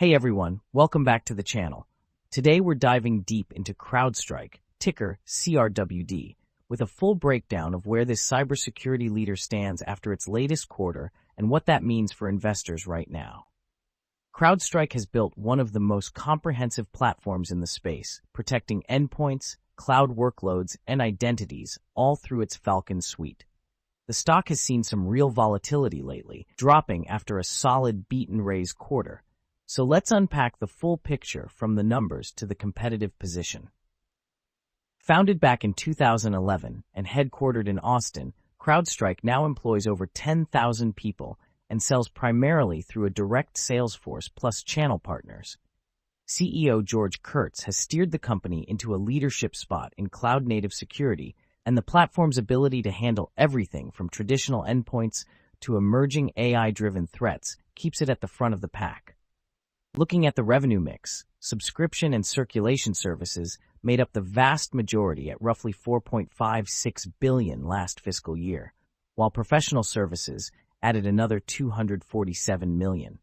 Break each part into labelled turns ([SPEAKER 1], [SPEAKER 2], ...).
[SPEAKER 1] Hey everyone, welcome back to the channel. Today we're diving deep into CrowdStrike, ticker CRWD, with a full breakdown of where this cybersecurity leader stands after its latest quarter and what that means for investors right now. CrowdStrike has built one of the most comprehensive platforms in the space, protecting endpoints, cloud workloads, and identities all through its Falcon suite. The stock has seen some real volatility lately, dropping after a solid beat-and-raise quarter. So let's unpack the full picture from the numbers to the competitive position. Founded back in 2011 and headquartered in Austin, CrowdStrike now employs over 10,000 people and sells primarily through a direct sales force plus channel partners. CEO George Kurtz has steered the company into a leadership spot in cloud-native security, and the platform's ability to handle everything from traditional endpoints to emerging AI-driven threats keeps it at the front of the pack. Looking at the revenue mix, subscription and circulation services made up the vast majority at roughly $4.56 billion last fiscal year, while professional services added another $247 million.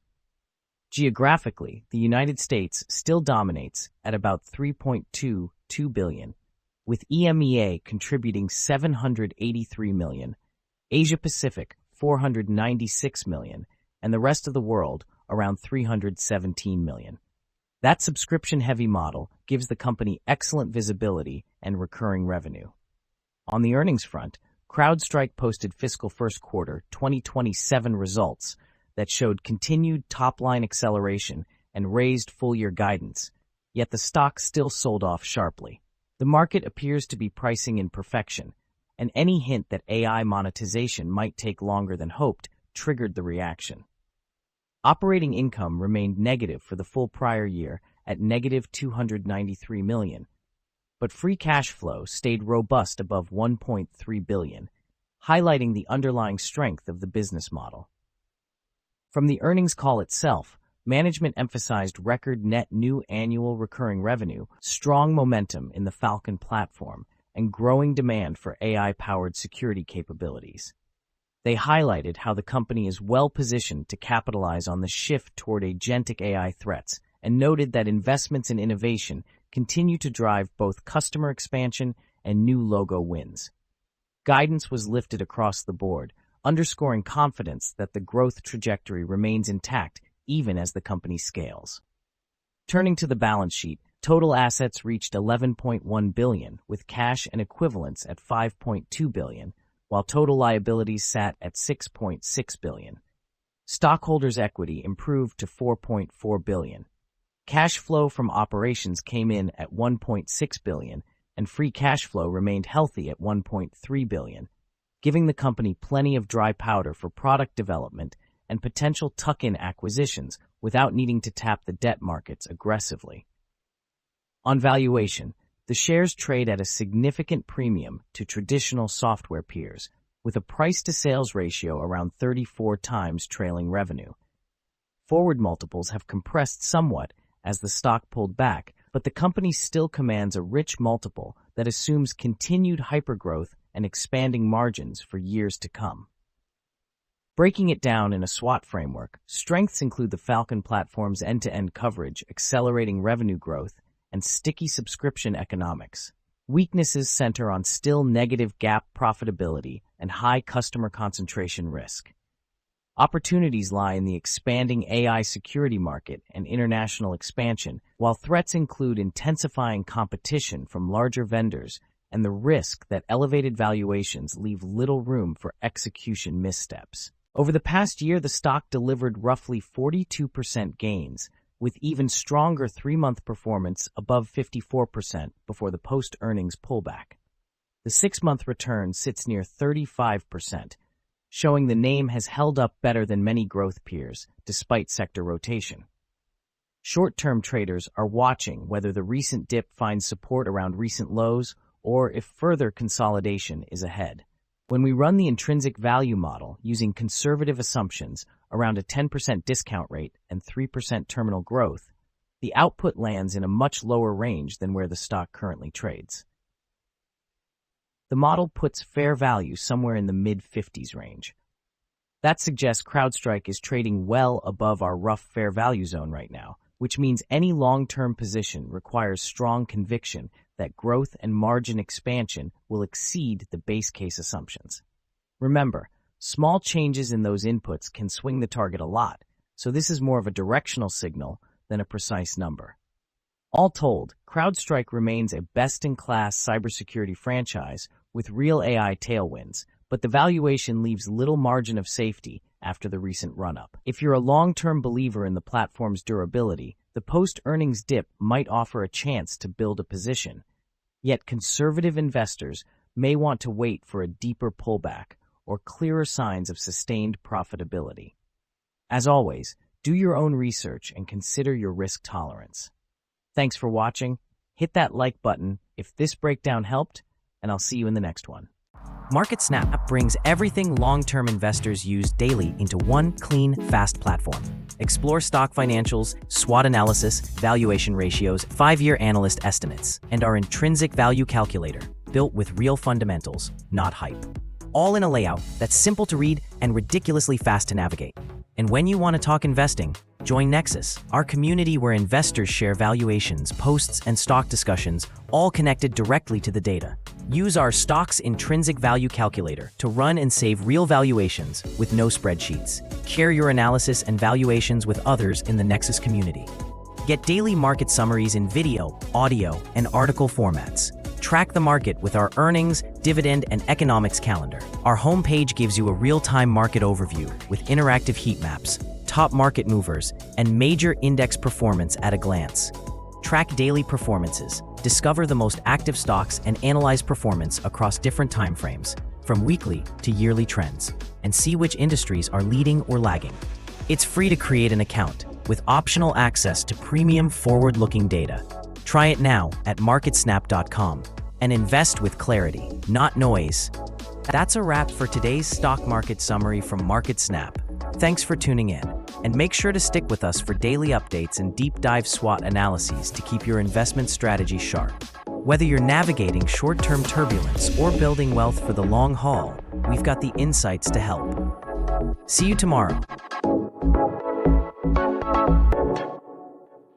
[SPEAKER 1] Geographically, the United States still dominates at about $3.22 billion, with EMEA contributing $783 million, Asia-Pacific $496 million, and the rest of the world around $317 million. That subscription-heavy model gives the company excellent visibility and recurring revenue. On the earnings front, CrowdStrike posted fiscal first quarter 2027 results that showed continued top-line acceleration and raised full-year guidance, yet the stock still sold off sharply. The market appears to be pricing in perfection, and any hint that AI monetization might take longer than hoped triggered the reaction. Operating income remained negative for the full prior year at negative $293 million, but free cash flow stayed robust above $1.3 billion, highlighting the underlying strength of the business model. From the earnings call itself, management emphasized record net new annual recurring revenue, strong momentum in the Falcon platform, and growing demand for AI-powered security capabilities. They highlighted how the company is well-positioned to capitalize on the shift toward agentic AI threats and noted that investments in innovation continue to drive both customer expansion and new logo wins. Guidance was lifted across the board, underscoring confidence that the growth trajectory remains intact even as the company scales. Turning to the balance sheet, total assets reached $11.1 billion, with cash and equivalents at $5.2 billion, while total liabilities sat at $6.6 billion. Stockholders' equity improved to $4.4 billion. Cash flow from operations came in at $1.6 billion, and free cash flow remained healthy at $1.3 billion, giving the company plenty of dry powder for product development and potential tuck-in acquisitions without needing to tap the debt markets aggressively. On valuation, the shares trade at a significant premium to traditional software peers, with a price-to-sales ratio around 34 times trailing revenue. Forward multiples have compressed somewhat as the stock pulled back, but the company still commands a rich multiple that assumes continued hypergrowth and expanding margins for years to come. Breaking it down in a SWOT framework, strengths include the Falcon platform's end-to-end coverage, accelerating revenue growth, and sticky subscription economics. Weaknesses center on still negative GAAP profitability and high customer concentration risk. Opportunities lie in the expanding AI security market and international expansion, while threats include intensifying competition from larger vendors and the risk that elevated valuations leave little room for execution missteps. Over the past year, the stock delivered roughly 42% gains, with even stronger three-month performance above 54% before the post-earnings pullback. The six-month return sits near 35%, showing the name has held up better than many growth peers, despite sector rotation. Short-term traders are watching whether the recent dip finds support around recent lows or if further consolidation is ahead. When we run the intrinsic value model using conservative assumptions around a 10% discount rate and 3% terminal growth, the output lands in a much lower range than where the stock currently trades. The model puts fair value somewhere in the mid-50s range. That suggests CrowdStrike is trading well above our rough fair value zone right now, which means any long-term position requires strong conviction that growth and margin expansion will exceed the base case assumptions. Remember, small changes in those inputs can swing the target a lot, so this is more of a directional signal than a precise number. All told, CrowdStrike remains a best-in-class cybersecurity franchise with real AI tailwinds, but the valuation leaves little margin of safety after the recent run-up. If you're a long-term believer in the platform's durability, the post-earnings dip might offer a chance to build a position. Yet conservative investors may want to wait for a deeper pullback or clearer signs of sustained profitability. As always, do your own research and consider your risk tolerance. Thanks for watching. Hit that like button if this breakdown helped, and I'll see you in the next one.
[SPEAKER 2] MarketSnap brings everything long-term investors use daily into one clean, fast platform. Explore stock financials, SWOT analysis, valuation ratios, 5-year analyst estimates, and our intrinsic value calculator, built with real fundamentals, not hype. All in a layout that's simple to read and ridiculously fast to navigate. And when you want to talk investing, join Nexus, our community where investors share valuations, posts, and stock discussions, all connected directly to the data. Use our stock's intrinsic value calculator to run and save real valuations with no spreadsheets. Share your analysis and valuations with others in the Nexus community. Get daily market summaries in video, audio, and article formats. Track the market with our earnings, dividend, and economics calendar. Our homepage gives you a real-time market overview with interactive heat maps, top market movers, and major index performance at a glance. Track daily performances, discover the most active stocks, and analyze performance across different timeframes, from weekly to yearly trends, and see which industries are leading or lagging. It's free to create an account, with optional access to premium forward-looking data. Try it now at MarketSnap.com and invest with clarity, not noise. That's a wrap for today's stock market summary from MarketSnap. Thanks for tuning in, and make sure to stick with us for daily updates and deep dive SWOT analyses to keep your investment strategy sharp. Whether you're navigating short-term turbulence or building wealth for the long haul, we've got the insights to help. See you tomorrow.